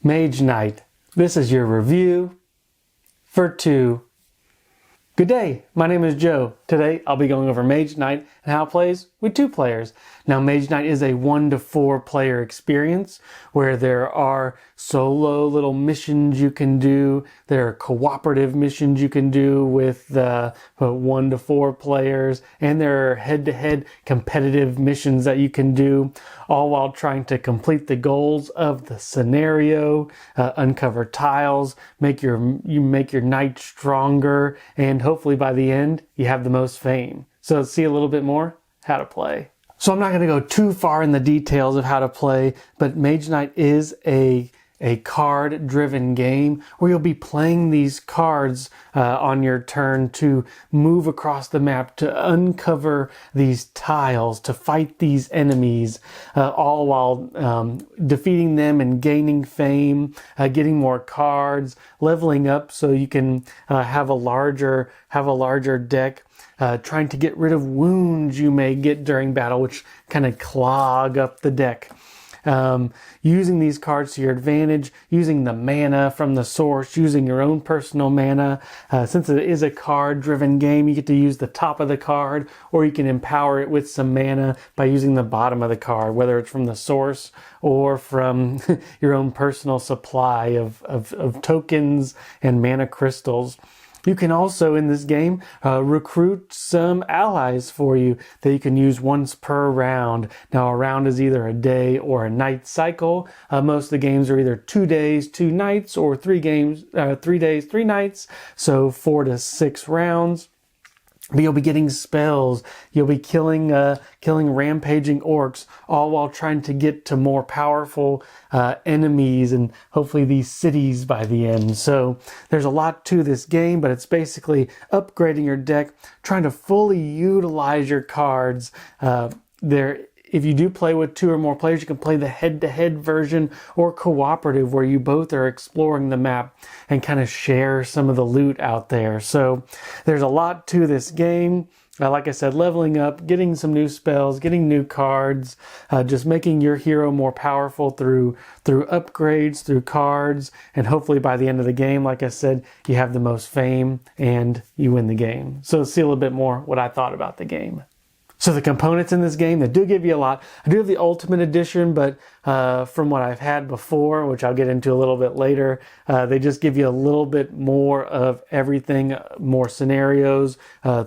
Mage Knight. This is your review for 2. Good day, my name is Joe. Today I'll be going over Mage Knight and how it plays with 2 players. Now Mage Knight is a 1 to 4 player experience where there are solo little missions you can do. There are cooperative missions you can do with 1 to 4 players, and there are head-to-head competitive missions that you can do, all while trying to complete the goals of the scenario, uncover tiles, make your knight stronger, and hopefully by the end you have the most fame. So let's see a little bit more how to play. So I'm not going to go too far in the details of how to play, but Mage Knight is a card-driven game where you'll be playing these cards on your turn to move across the map, to uncover these tiles, to fight these enemies, all while defeating them and gaining fame, getting more cards, leveling up so you can have a larger deck. Trying to get rid of wounds you may get during battle, which kind of clog up the deck. Using these cards to your advantage, using the mana from the source, using your own personal mana. Since it is a card-driven game, you get to use the top of the card, or you can empower it with some mana by using the bottom of the card, whether it's from the source or from your own personal supply of tokens and mana crystals. You can also, in this game, recruit some allies for you that you can use once per round. Now, a round is either a day or a night cycle. Most of the games are either 2 days, 2 nights, or 3 days, 3 nights. So 4 to 6 rounds. But you'll be getting spells, you'll be killing rampaging orcs, all while trying to get to more powerful enemies and hopefully these cities by the end. So there's a lot to this game, but it's basically upgrading your deck, trying to fully utilize your cards. If you do play with 2 or more players, you can play the head-to-head version or cooperative where you both are exploring the map and kind of share some of the loot out there. So there's a lot to this game. Like I said, leveling up, getting some new spells, getting new cards, just making your hero more powerful through upgrades, through cards, and hopefully by the end of the game, like I said, you have the most fame and you win the game. So let's see a little bit more what I thought about the game. So the components in this game, they do give you a lot. I do have the Ultimate Edition, but from what I've had before, which I'll get into a little bit later, they just give you a little bit more of everything, more scenarios.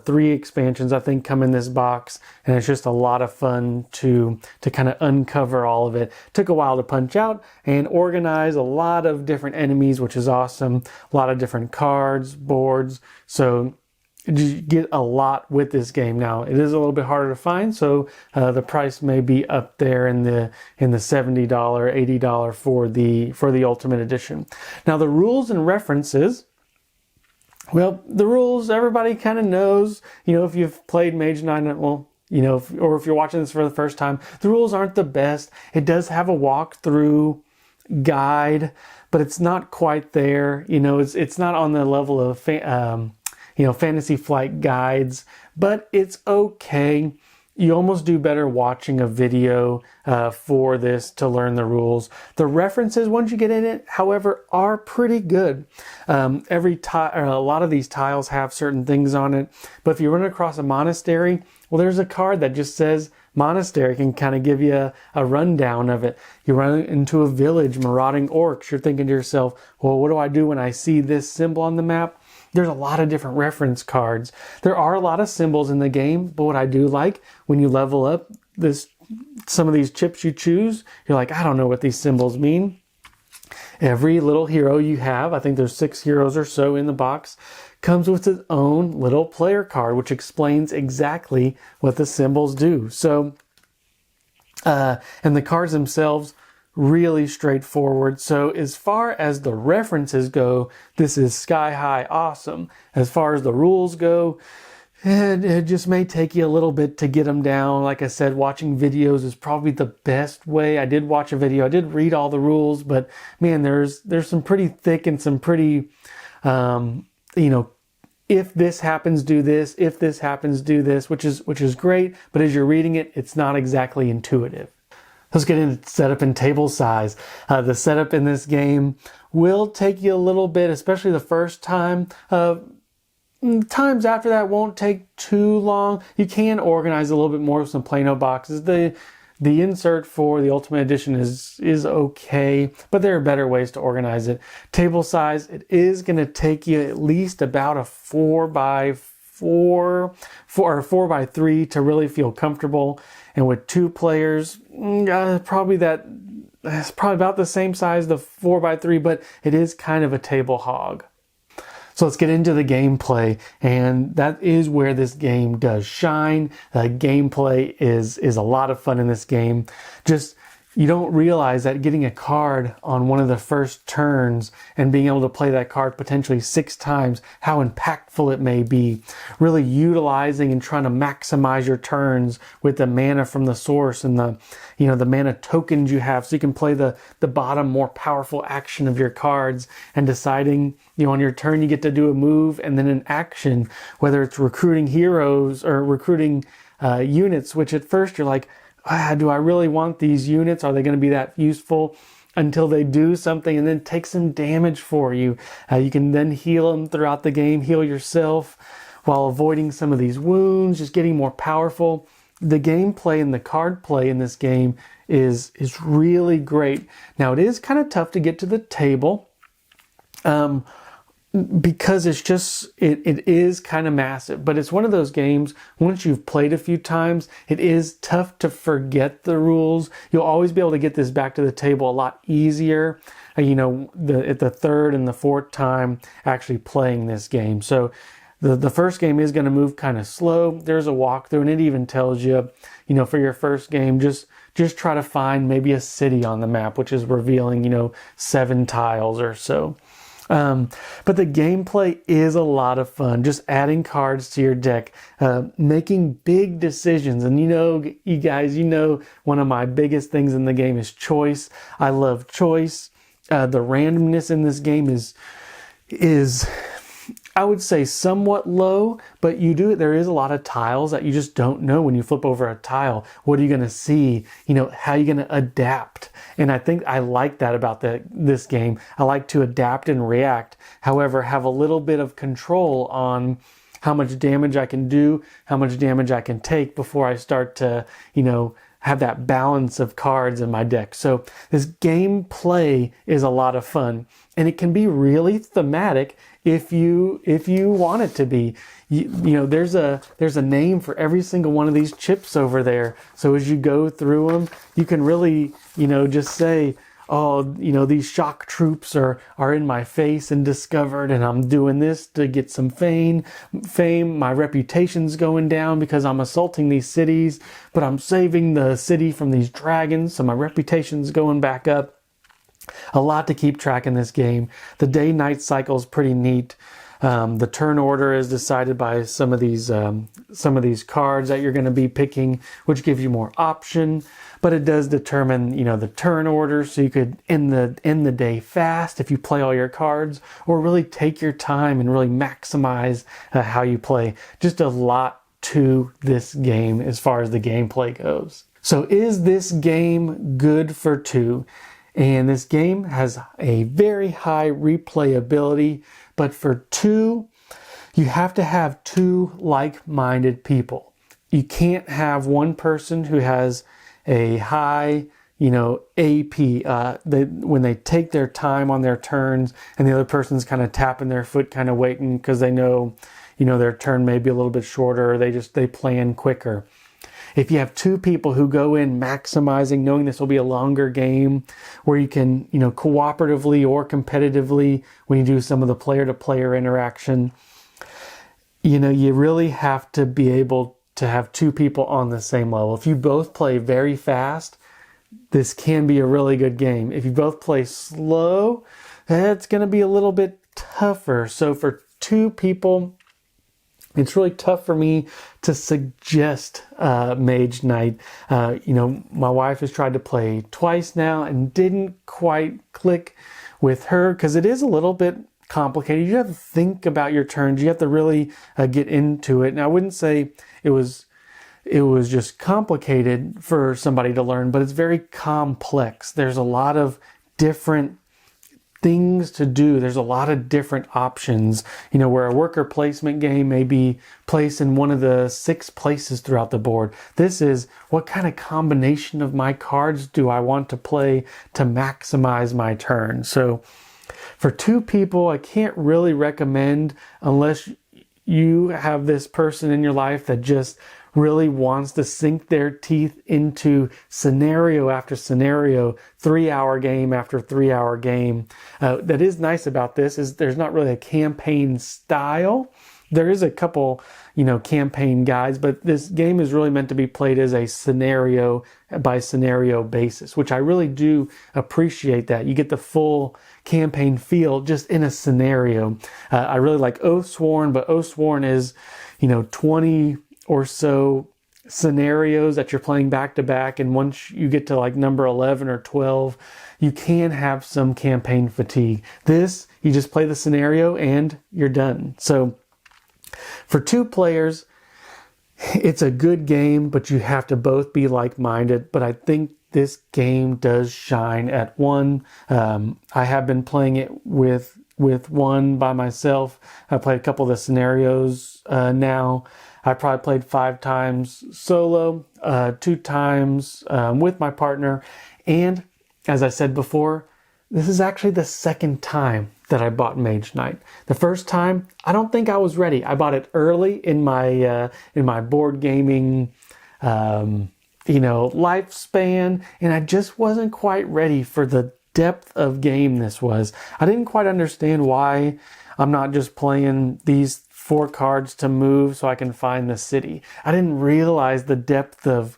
3 expansions, I think, come in this box, and it's just a lot of fun to kind of uncover all of it. Took a while to punch out and organize a lot of different enemies, which is awesome. A lot of different cards, boards, so you get a lot with this game. Now it is a little bit harder to find, so the price may be up there in the $70, $80 for the Ultimate Edition. Now the rules and references. Well, the rules everybody kind of knows. You know, if you've played Mage Knight, well, you know, or if you're watching this for the first time, the rules aren't the best. It does have a walkthrough guide, but it's not quite there. You know, it's not on the level of Fantasy Flight guides, but it's okay. You almost do better watching a video for this to learn the rules. The references, once you get in it, however, are pretty good. A lot of these tiles have certain things on it, but if you run across a monastery, well, there's a card that just says monastery, can kind of give you a rundown of it. You run into a village, marauding orcs. You're thinking to yourself, well, what do I do when I see this symbol on the map? There's a lot of different reference cards. There are a lot of symbols in the game, but what I do like, when you level up some of these chips you choose, you're like, I don't know what these symbols mean. Every little hero you have, I think there's 6 heroes or so in the box, comes with its own little player card, which explains exactly what the symbols do. So, and the cards themselves, really straightforward. So as far as the references go, this is sky high awesome. As far as the rules go, it just may take you a little bit to get them down. Like I said, watching videos is probably the best way. I did watch a video. I did read all the rules, but man, there's some pretty thick and some pretty, if this happens, do this. If this happens, do this, which is great. But as you're reading it, it's not exactly intuitive. Let's get into setup and table size. The setup in this game will take you a little bit, especially the first time. Times after that won't take too long. You can organize a little bit more with some Plano boxes. The insert for the Ultimate Edition is okay, but there are better ways to organize it. Table size, it is going to take you at least about a 4x4 or 4x3 to really feel comfortable. And with 2 players, that's probably about the same size, the 4x3, but it is kind of a table hog. So let's get into the gameplay, and that is where this game does shine. Gameplay is a lot of fun in this game. Just, you don't realize that getting a card on one of the first turns and being able to play that card potentially 6 times, how impactful it may be. Really utilizing and trying to maximize your turns with the mana from the source and the mana tokens you have, so you can play the bottom more powerful action of your cards, and deciding, on your turn you get to do a move and then an action, whether it's recruiting heroes or recruiting units, which at first you're like, do I really want these units? Are they going to be that useful? Until they do something and then take some damage for you. You can then heal them throughout the game, heal yourself while avoiding some of these wounds, just getting more powerful. The gameplay and the card play in this game is really great. Now, it is kind of tough to get to the table because it is kind of massive, but it's one of those games, once you've played a few times, it is tough to forget the rules. You'll always be able to get this back to the table a lot easier, at the third and the fourth time actually playing this game. So the first game is going to move kind of slow. There's a walkthrough, and it even tells you, for your first game, just try to find maybe a city on the map, which is revealing, 7 tiles or so. But the gameplay is a lot of fun. Just adding cards to your deck, making big decisions. And you guys, one of my biggest things in the game is choice. I love choice. The randomness in this game is I would say somewhat low, but there is a lot of tiles that you just don't know when you flip over a tile. What are you going to see? How are you going to adapt? And I think I like that about this game. I like to adapt and react. However, have a little bit of control on how much damage I can do, how much damage I can take before I start to, have that balance of cards in my deck. So this gameplay is a lot of fun, and it can be really thematic if you want it to be. There's a name for every single one of these chips over there. So as you go through them, you can really, just say, these shock troops are in my face and discovered, and I'm doing this to get some fame. My reputation's going down because I'm assaulting these cities, but I'm saving the city from these dragons, so my reputation's going back up. A lot to keep track in this game. The day-night cycle is pretty neat. The turn order is decided by some of these cards that you're going to be picking, which gives you more option. But it does determine, the turn order, so you could end the day fast if you play all your cards, or really take your time and really maximize how you play. Just a lot to this game as far as the gameplay goes. So is this game good for 2? And this game has a very high replayability, but for 2, you have to have 2 like-minded people. You can't have one person who has a high, AP, when they take their time on their turns, and the other person's kind of tapping their foot, kind of waiting because they know, their turn may be a little bit shorter, or they plan quicker. If you have 2 people who go in maximizing, knowing this will be a longer game, where you can, cooperatively or competitively, when you do some of the player-to-player interaction, you really have to be able to have 2 people on the same level. If you both play very fast, this can be a really good game. If you both play slow, that's going to be a little bit tougher. So for 2 people, it's really tough for me to suggest Mage Knight. My wife has tried to play twice now and didn't quite click with her because it is a little bit complicated. You have to think about your turns. You have to really get into it. And I wouldn't say it was it was just complicated for somebody to learn, but it's very complex. There's a lot of different things to do. There's a lot of different options, where a worker placement game may be placed in one of the 6 places throughout the board. This is, what kind of combination of my cards do I want to play to maximize my turn? So for 2 people, I can't really recommend, unless you have this person in your life that just really wants to sink their teeth into scenario after scenario, 3-hour game after 3-hour game. That is nice about this is there's not really a campaign style. There is a couple, campaign guides, but this game is really meant to be played as a scenario by scenario basis, which I really do appreciate that. You get the full campaign feel just in a scenario. I really like Oathsworn, but Oathsworn is, 20 or so scenarios that you're playing back to back. And once you get to like number 11 or 12, you can have some campaign fatigue. This, you just play the scenario and you're done. So for 2 players, it's a good game, but you have to both be like-minded. But I think this game does shine at 1. I have been playing it with 1 by myself. I played a couple of the scenarios now. I probably played 5 times solo, 2 times with my partner. And as I said before, this is actually the 2nd time that I bought Mage Knight. The first time, I don't think I was ready. I bought it early in my board gaming, lifespan, and I just wasn't quite ready for the depth of game this was. I didn't quite understand why I'm not just playing these 4 cards to move so I can find the city. I didn't realize the depth of,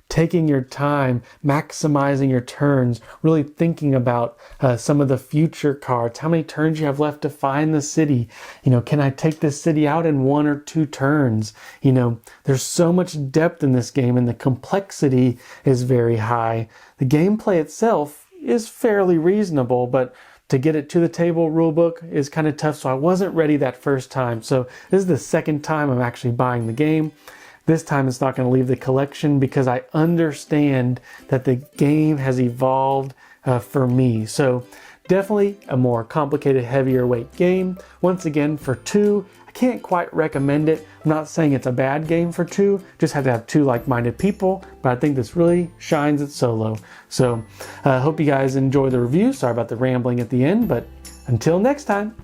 taking your time, maximizing your turns, really thinking about some of the future cards, how many turns you have left to find the city. Can I take this city out in 1 or 2 turns? There's so much depth in this game and the complexity is very high. The gameplay itself is fairly reasonable, but to get it to the table rulebook is kind of tough, so I wasn't ready that first time. So this is the 2nd time I'm actually buying the game. This time it's not going to leave the collection because I understand that the game has evolved for me. So definitely a more complicated, heavier weight game. Once again, for 2, I can't quite recommend it. I'm not saying it's a bad game for 2, just have to have 2 like-minded people, but I think this really shines at solo. So I hope you guys enjoy the review. Sorry about the rambling at the end, but until next time.